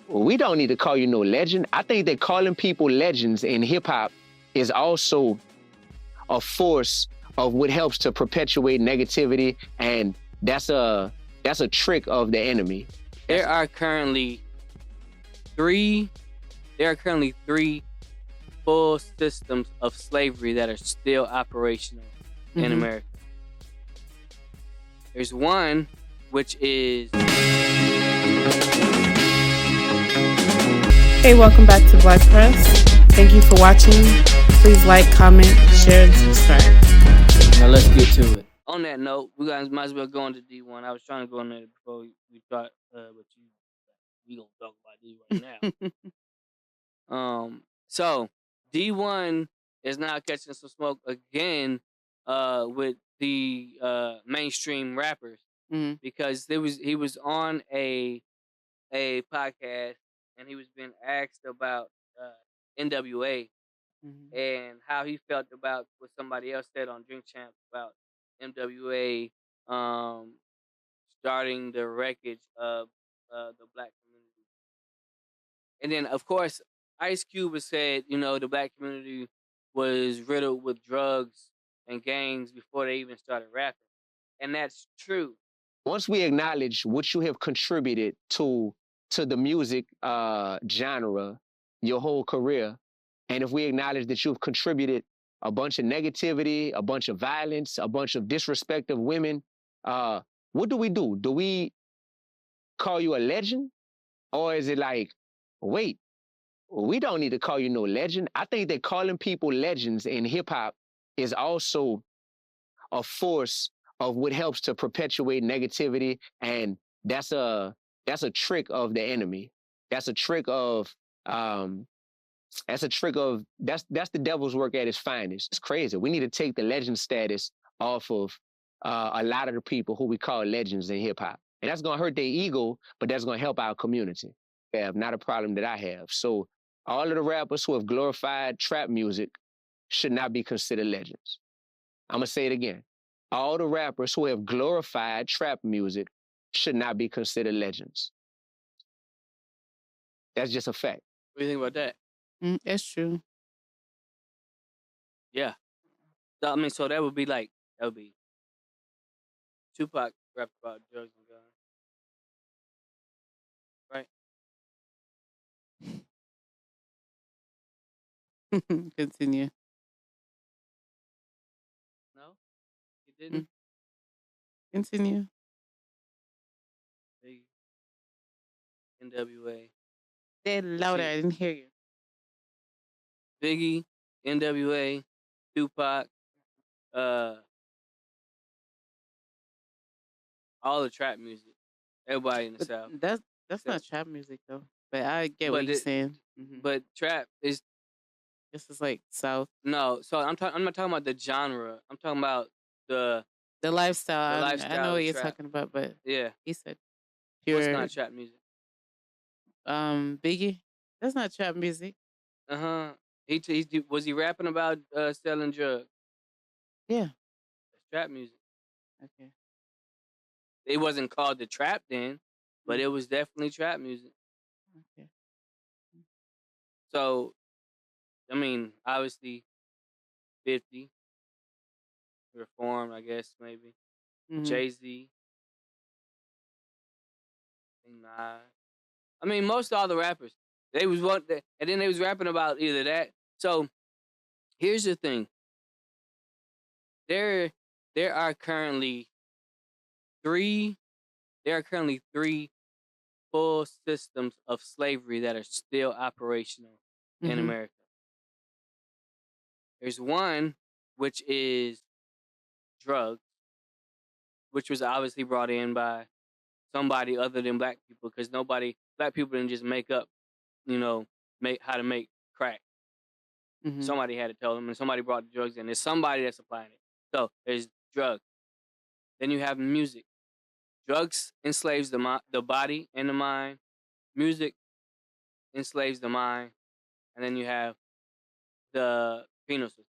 we don't need to call you no legend. I think that calling people legends in hip hop is also a force of what helps to perpetuate negativity, and that's a trick of the enemy. There are currently three full systems of slavery that are still operational in America. There's one which is... Hey, welcome back to Black Press. Thank you for watching. Please like, comment, share, and subscribe. Now let's get to it. On that note, we guys might as well go into Dee-1. I was trying to go on there before we thought, but we gonna talk about Dee-1 now. So Dee-1 is now catching some smoke again with the mainstream rappers because he was on a podcast and he was being asked about NWA and how he felt about what somebody else said on Drink Champs about NWA starting the wreckage of the black community. And then, of course, Ice Cube has said, the black community was riddled with drugs and gangs before they even started rapping. And that's true. Once we acknowledge what you have contributed to the music genre your whole career, and if we acknowledge that you've contributed a bunch of negativity, a bunch of violence, a bunch of disrespect of women, what do we do? Do we call you a legend? Or is it like, wait, we don't need to call you no legend? I think that calling people legends in hip hop is also a force of what helps to perpetuate negativity, and that's a trick of the enemy. That's a trick of that's the devil's work at its finest. It's crazy. We need to take the legend status off of a lot of the people who we call legends in hip hop, and that's gonna hurt their ego, but that's gonna help our community. Not a problem that I have. So all of the rappers who have glorified trap music should not be considered legends. I'm gonna say it again. All the rappers who have glorified trap music should not be considered legends. That's just a fact. What do you think about that? That's true. Yeah. So, I mean, so that would be Tupac rapped about drugs and guns. Right? Continue. No? He didn't? Continue. Biggie. NWA. Say it louder. I didn't hear you. Biggie, NWA, Tupac, all the trap music. Everybody in the But South. that's not trap music though. But I get what you're saying. But trap is... This is like South. No, so I'm not talking about the genre. I'm talking about the lifestyle. The lifestyle I know of what you're trap. talking about, but Yeah. he said What's pure. not trap music? Biggie. That's not trap music. Was he rapping about selling drugs? Yeah. That's trap music. Okay. It wasn't called the trap then, but it was definitely trap music. Okay. So, I mean, obviously, 50 reformed, I guess maybe. Jay-Z. Nah. I mean, most all the rappers, and then they was rapping about either that. So, here's the thing. There are currently three full systems of slavery that are still operational in America. There's one which is drugs, which was obviously brought in by somebody other than black people, because black people didn't just make up, how to make crack. Somebody had to tell them, and somebody brought the drugs in. There's somebody that's supplying it. So there's drugs. Then you have music. Drugs enslaves the body and the mind. Music enslaves the mind. And then you have the penal system.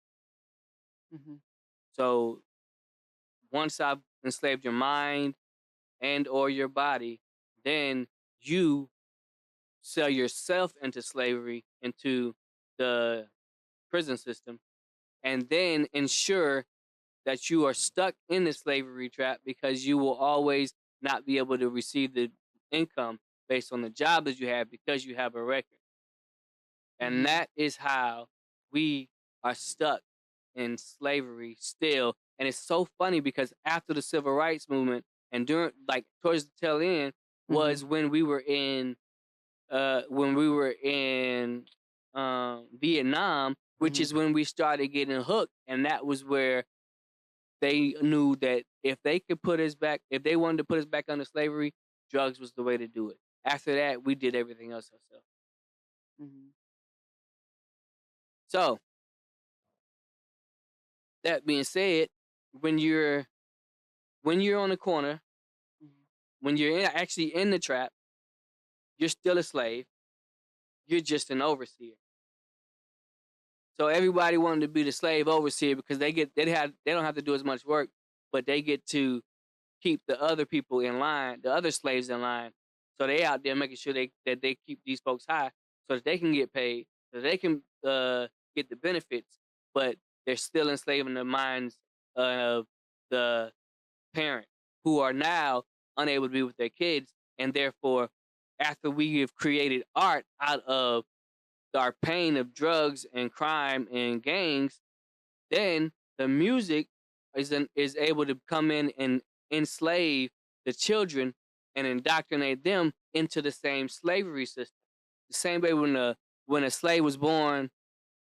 So once I've enslaved your mind and or your body, then you sell yourself into slavery, into the prison system, and then ensure that you are stuck in the slavery trap because you will always not be able to receive the income based on the job that you have because you have a record. And that is how we are stuck in slavery still. And it's so funny because after the civil rights movement and during, like, towards the tail end was when we were in Vietnam, which is when we started getting hooked. And that was where they knew that if they could put us back, if they wanted to put us back under slavery, drugs was the way to do it. After that, we did everything else ourselves. So, that being said, when you're on the corner, when you're actually in the trap, you're still a slave. You're just an overseer. So everybody wanted to be the slave overseer because they don't have to do as much work, but they get to keep the other people in line, the other slaves in line. So they out there making sure that they keep these folks high so that they can get paid, so they can get the benefits, but they're still enslaving the minds of the parent who are now unable to be with their kids. And therefore, after we have created art out of our pain of drugs and crime and gangs, then the music is able to come in and enslave the children and indoctrinate them into the same slavery system. The same way when a slave was born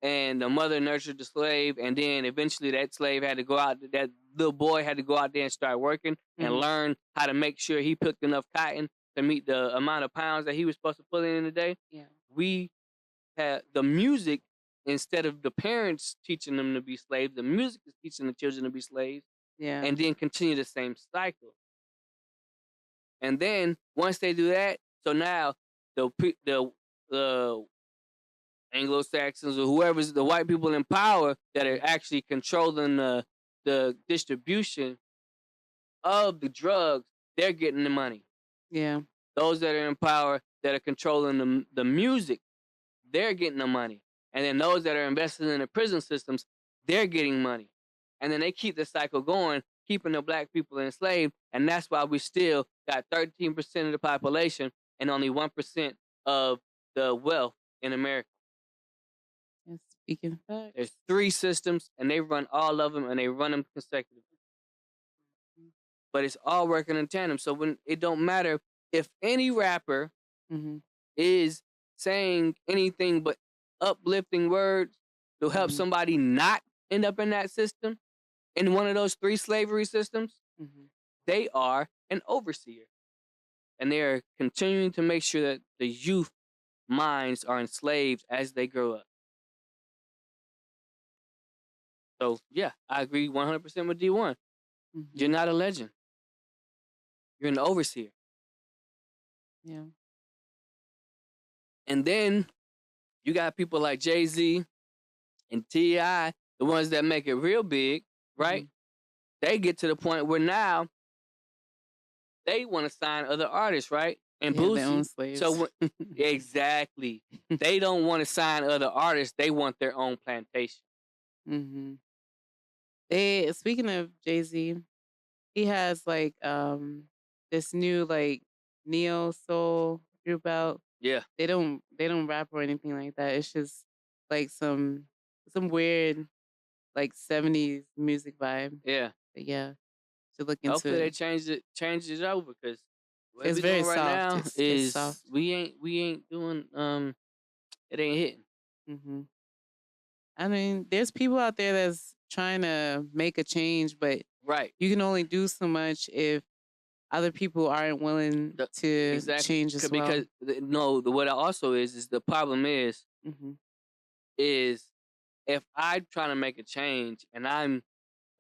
and the mother nurtured the slave, and then eventually that slave had to go out, that little boy had to go out there and start working and learn how to make sure he picked enough cotton to meet the amount of pounds that he was supposed to put in a day. Yeah. We had the music, instead of the parents teaching them to be slaves, the music is teaching the children to be slaves. Yeah. And then continue the same cycle. And then once they do that, so now the Anglo-Saxons or whoever's the white people in power that are actually controlling the distribution of the drugs, they're getting the money. Yeah. Those that are in power that are controlling the music, they're getting the money. And then those that are invested in the prison systems, they're getting money. And then they keep the cycle going, keeping the black people enslaved. And that's why we still got 13% of the population and only 1% of the wealth in America. And speaking facts. There's 3 systems, and they run all of them, and they run them consecutively. But it's all working in tandem. So when it don't matter if any rapper is saying anything but uplifting words to help somebody not end up in that system, in one of those 3 slavery systems, they are an overseer. And they are continuing to make sure that the youth minds are enslaved as they grow up. So, yeah, I agree 100% with Dee-1. You're not a legend. You're an overseer. Yeah. And then you got people like Jay-Z and T.I., the ones that make it real big, right? They get to the point where now they want to sign other artists, right? And Boosie. Their own slaves. So exactly. They don't want to sign other artists. They want their own plantation. Speaking of Jay-Z, he has like this new like neo soul group out. Yeah. They don't rap or anything like that. It's just like some weird like 70s music vibe. Yeah. But yeah. To look into Hopefully they change it over, because what it's we very doing right soft. now It's is soft. we ain't doing it ain't hitting. I mean, there's people out there that's trying to make a change, but you can only do so much if other people aren't willing to change as well. Because what it also is the problem is if I'm trying to make a change and I'm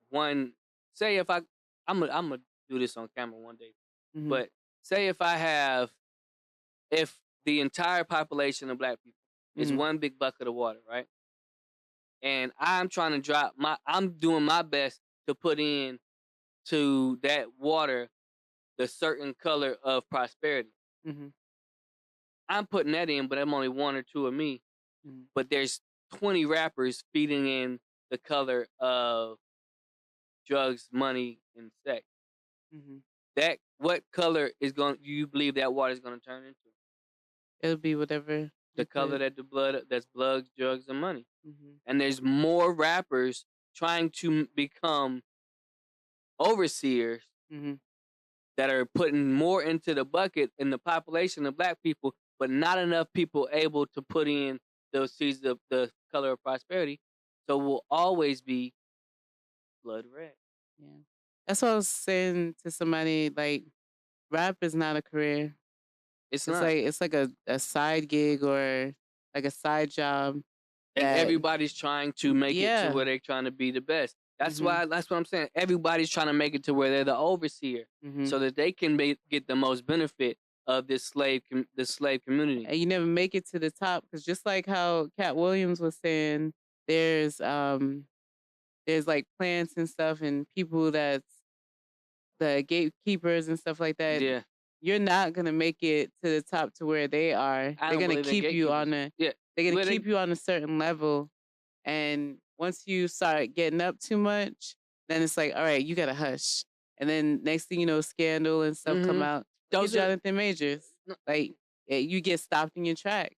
one, say if I'm gonna do this on camera one day, but say if the entire population of black people is one big bucket of water, right? And I'm trying to I'm doing my best to put in to that water the certain color of prosperity. I'm putting that in, but I'm only 1 or 2 of me. Mhm. But there's 20 rappers feeding in the color of drugs, money, and sex. Mhm. What color do you believe that water is going to turn into? It'll be whatever The color that that's blood, drugs, and money. Mhm. And there's more rappers trying to become overseers Mhm. that are putting more into the bucket in the population of black people, but not enough people able to put in those seeds of the color of prosperity. So we'll always be blood red. Yeah. That's what I was saying to somebody, like, rap is not a career. It's It's not. like a side gig or like a side job. And that everybody's trying to make it to Yeah. where they're trying to be the best. That's Mhm. that's what I'm saying. Everybody's trying to make it to where they're the overseer, Mhm. so that they can get the most benefit of this slave community. And you never make it to the top because just like how Cat Williams was saying, there's like plants and stuff and people that's the gatekeepers and stuff like that. Yeah. You're not gonna make it to the top to where they are. I They're don't gonna believe in keep you on gatekeepers. a Yeah. they're gonna Well, keep you on a certain level. And once you start getting up too much, then it's like, all right, you gotta hush. And then next thing you know, scandal and stuff come Mhm. out. Look at Those are Jonathan Majors. No. Like you get stopped in your tracks.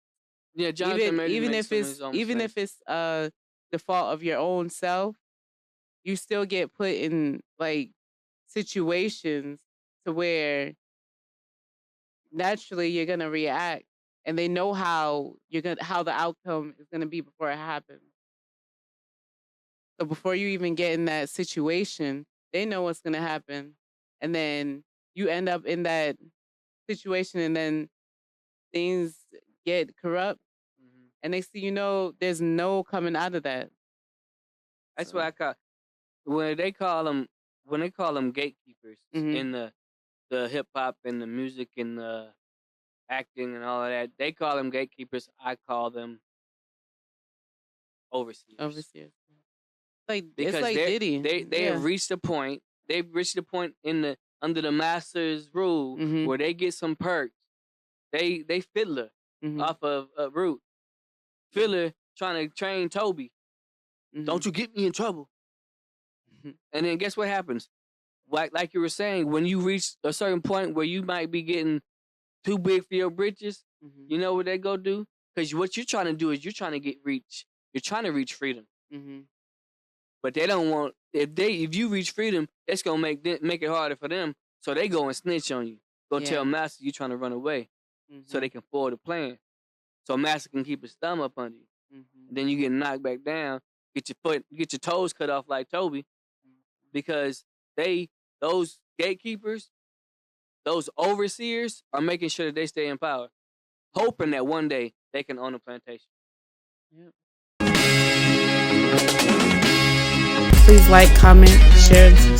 Yeah, Jonathan Majors Even makes if some of his it's own even mistakes. if it's the fault of your own self, you still get put in like situations to where naturally you're gonna react, and they know how the outcome is gonna be before it happens. So before you even get in that situation, they know what's gonna happen, and then you end up in that situation, and then things get corrupt, Mhm. and next thing you know, there's no coming out of that. That's So, what I call when they call them gatekeepers mhm. in the hip hop and the music and the acting and all of that. They call them gatekeepers. I call them overseers. Overseers. Like it's Because like Diddy. they Yeah. have reached a point. They've reached a point under the master's rule Mhm. where they get some perks. They fiddler Mhm. off of Root. Fiddler trying to train Toby. Mhm. Don't you get me in trouble. Mhm. And then guess what happens? Like you were saying, when you reach a certain point where you might be getting too big for your britches, Mhm. you know what they go do? Because what you're trying to do is you're trying to You're trying to reach freedom. Mhm. But they don't want if you reach freedom, it's gonna make it harder for them. So they go and snitch on you. Go Yeah. tell Master you trying to run away, so they Mhm. can forward a plan. So Master can keep his thumb up under you. Mhm. Then you get knocked back down, get your toes cut off like Toby, because those gatekeepers, those overseers are making sure that they stay in power, hoping that one day they can own a plantation. Yep. Please like, comment, share, and subscribe.